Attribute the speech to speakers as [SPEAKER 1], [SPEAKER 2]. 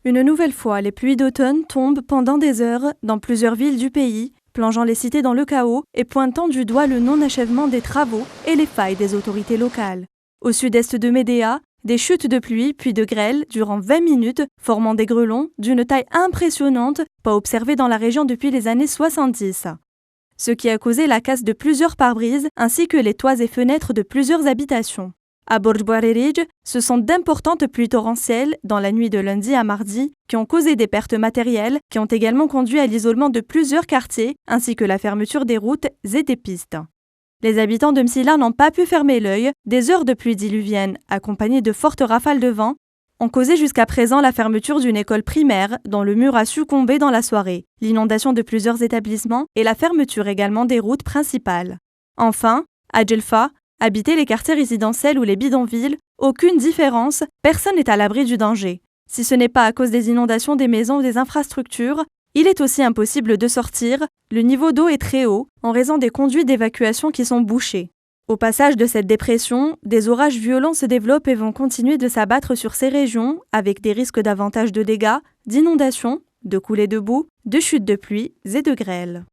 [SPEAKER 1] Une nouvelle fois, les pluies d'automne tombent pendant des heures dans plusieurs villes du pays, plongeant les cités dans le chaos et pointant du doigt le non-achèvement des travaux et les failles des autorités locales. Au sud-est de Médéa, des chutes de pluie puis de grêle durant 20 minutes, formant des grêlons d'une taille impressionnante, pas observés dans la région depuis les années 70. Ce qui a causé la casse de plusieurs pare-brises ainsi que les toits et fenêtres de plusieurs habitations. À Borj Bouarerij, ce sont d'importantes pluies torrentielles dans la nuit de lundi à mardi qui ont causé des pertes matérielles qui ont également conduit à l'isolement de plusieurs quartiers ainsi que la fermeture des routes et des pistes. Les habitants de Msila n'ont pas pu fermer l'œil, des heures de pluie diluvienne accompagnées de fortes rafales de vent ont causé jusqu'à présent la fermeture d'une école primaire dont le mur a succombé dans la soirée, l'inondation de plusieurs établissements et la fermeture également des routes principales. Enfin, à Djelfa, habiter les quartiers résidentiels ou les bidonvilles, aucune différence, personne n'est à l'abri du danger. Si ce n'est pas à cause des inondations des maisons ou des infrastructures, il est aussi impossible de sortir, le niveau d'eau est très haut en raison des conduits d'évacuation qui sont bouchés. Au passage de cette dépression, des orages violents se développent et vont continuer de s'abattre sur ces régions avec des risques davantage de dégâts, d'inondations, de coulées de boue, de chutes de pluie et de grêle.